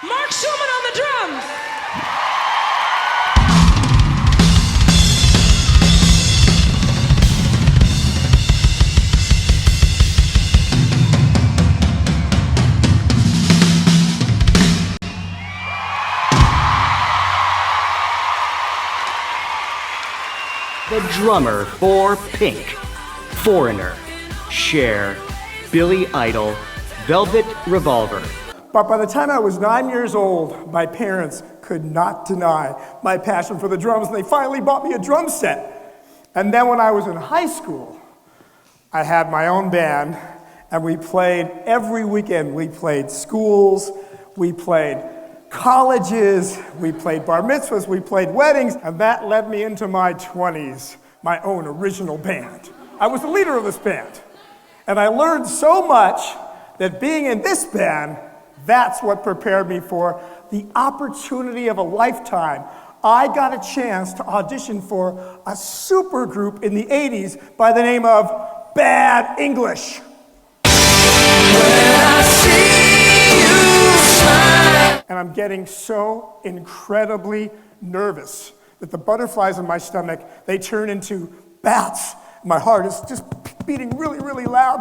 Mark Schulman on the drums. The drummer for Pink, Foreigner, Cher, Billy Idol, Velvet Revolver. But by the time I was 9 years old, my parents could not deny my passion for the drums, and they finally bought me a drum set. And then when I was in high school, I had my own band, and we played every weekend. We played schools, we played colleges, we played bar mitzvahs, we played weddings, and that led me into my 20s, my own original band. I was the leader of this band. And I learned so much that being in this band, that's what prepared me for the opportunity of a lifetime. I got a chance to audition for a super group in the 80s by the name of Bad English. And I'm getting so incredibly nervous that the butterflies in my stomach, they turn into bats. My heart is just beating really, really loud.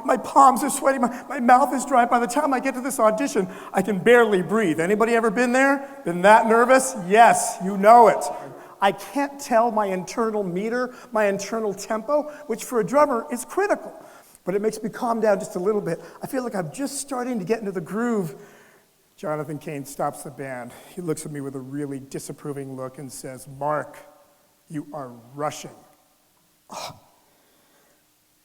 My palms are sweaty. My mouth is dry. By the time I get to this audition, I can barely breathe. Anybody ever been there? Been that nervous? Yes, you know it. I can't tell my internal meter, my internal tempo, which for a drummer is critical. But it makes me calm down just a little bit. I feel like I'm just starting to get into the groove. Jonathan Cain stops the band. He looks at me with a really disapproving look and says, "Mark, you are rushing." Oh.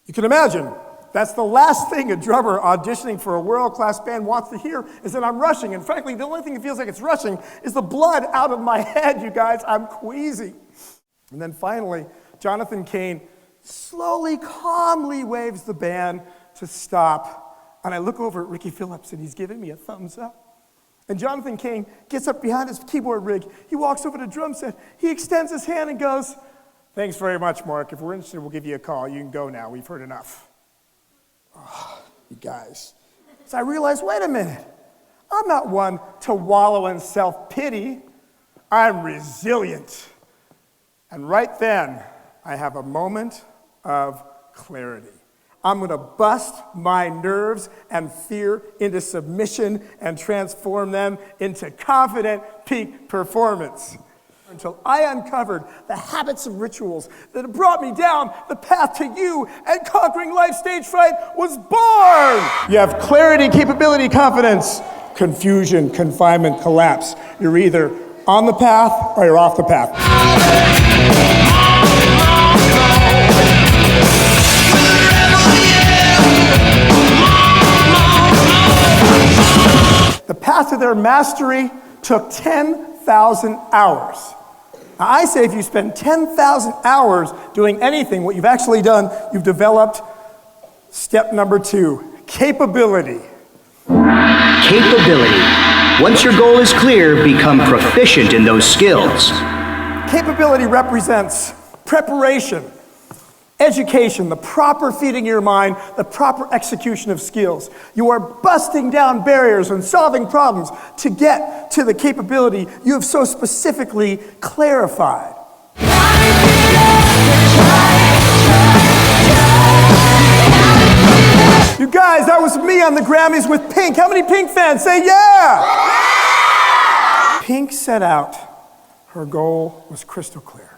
You can imagine, that's the last thing a drummer auditioning for a world-class band wants to hear is that I'm rushing. And frankly, the only thing that feels like it's rushing is the blood out of my head, you guys. I'm queasy. And then finally, Jonathan Cain slowly, calmly waves the band to stop. And I look over at Ricky Phillips, and he's giving me a thumbs up. And Jonathan Cain gets up behind his keyboard rig. He walks over to the drum set. He extends his hand and goes, "Thanks very much, Mark. If we're interested, we'll give you a call. You can go now. We've heard enough." Oh, you guys. So I realized, wait a minute. I'm not one to wallow in self-pity. I'm resilient. And right then, I have a moment of clarity. I'm going to bust my nerves and fear into submission and transform them into confident peak performance. Until I uncovered the habits and rituals that have brought me down the path to you, and conquering life stage fright was born. You have clarity, capability, confidence, confusion, confinement, collapse. You're either on the path or you're off the path. The path to their mastery took 10,000 hours. Now, I say if you spend 10,000 hours doing anything, what you've actually done, you've developed step number 2, capability. Capability. Once your goal is clear, become proficient in those skills. Capability represents preparation, education, the proper feeding your mind, the proper execution of skills. You are busting down barriers and solving problems to get to the capability you have so specifically clarified. You guys, that was me on the Grammys with Pink. How many Pink fans say yeah? Pink set out, her goal was crystal clear.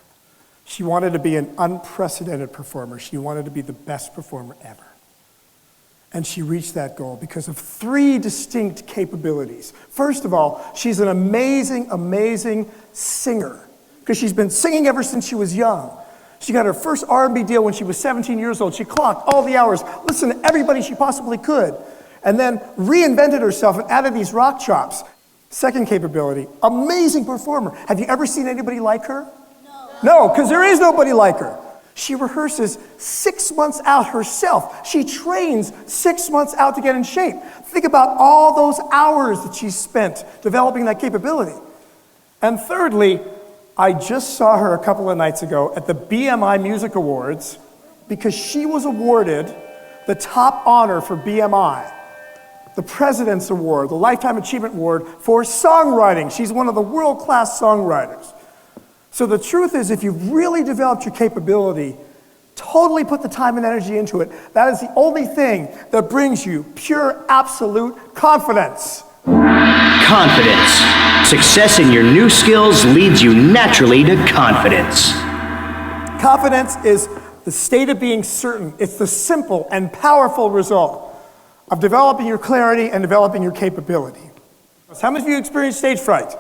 She wanted to be an unprecedented performer. She wanted to be the best performer ever. And she reached that goal because of 3 distinct capabilities. First of all, she's an amazing, amazing singer, because she's been singing ever since she was young. She got her first R&B deal when she was 17 years old. She clocked all the hours, listened to everybody she possibly could, and then reinvented herself and added these rock chops. Second capability, amazing performer. Have you ever seen anybody like her? No, because there is nobody like her. She rehearses 6 months out herself. She trains 6 months out to get in shape. Think about all those hours that she spent developing that capability. And thirdly, I just saw her a couple of nights ago at the BMI Music Awards because she was awarded the top honor for BMI. the President's Award, the Lifetime Achievement Award for songwriting. She's one of the world-class songwriters. So the truth is, if you've really developed your capability, totally put the time and energy into it, that is the only thing that brings you pure, absolute confidence. Confidence. Success in your new skills leads you naturally to confidence. Confidence is the state of being certain. It's the simple and powerful result of developing your clarity and developing your capability. How many of you experienced stage fright?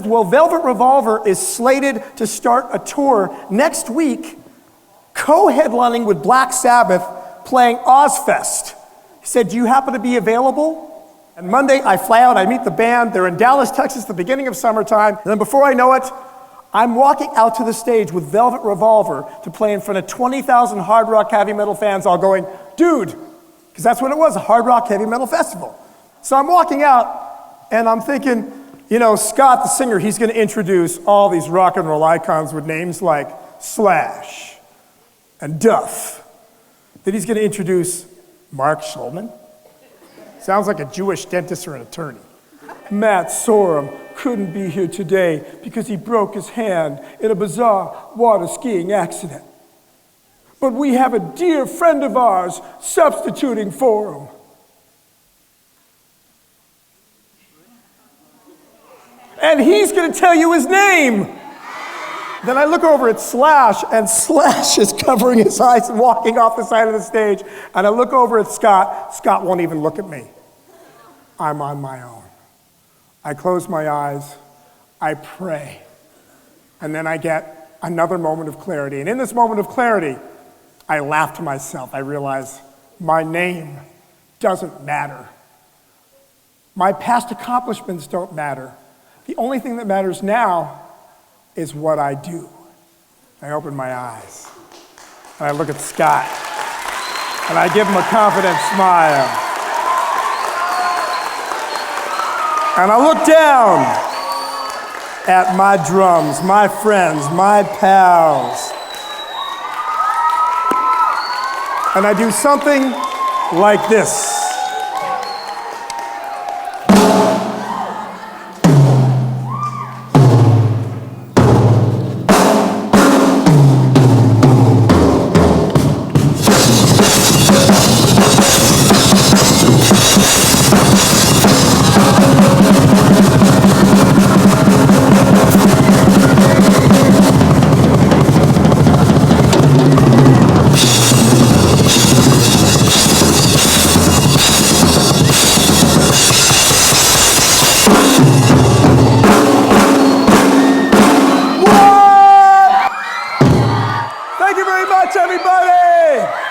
Well, Velvet Revolver is slated to start a tour next week, co-headlining with Black Sabbath, playing Ozzfest. He said, do you happen to be available? And Monday, I fly out, I meet the band. They're in Dallas, Texas, the beginning of summertime. And then before I know it, I'm walking out to the stage with Velvet Revolver to play in front of 20,000 hard rock heavy metal fans, all going, dude, because that's what it was, a hard rock heavy metal festival. So I'm walking out, and I'm thinking, you know, Scott, the singer, he's going to introduce all these rock and roll icons with names like Slash and Duff. Then he's going to introduce Mark Schulman. Sounds like a Jewish dentist or an attorney. Matt Sorum couldn't be here today because he broke his hand in a bizarre water skiing accident. But we have a dear friend of ours substituting for him. And he's going to tell you his name. Then I look over at Slash, and Slash is covering his eyes and walking off the side of the stage. And I look over at Scott. Scott won't even look at me. I'm on my own. I close my eyes. I pray. And then I get another moment of clarity. And in this moment of clarity, I laugh to myself. I realize my name doesn't matter. My past accomplishments don't matter. The only thing that matters now is what I do. I open my eyes, and I look at Scott, and I give him a confident smile. And I look down at my drums, my friends, my pals. And I do something like this. Thank you very much, everybody!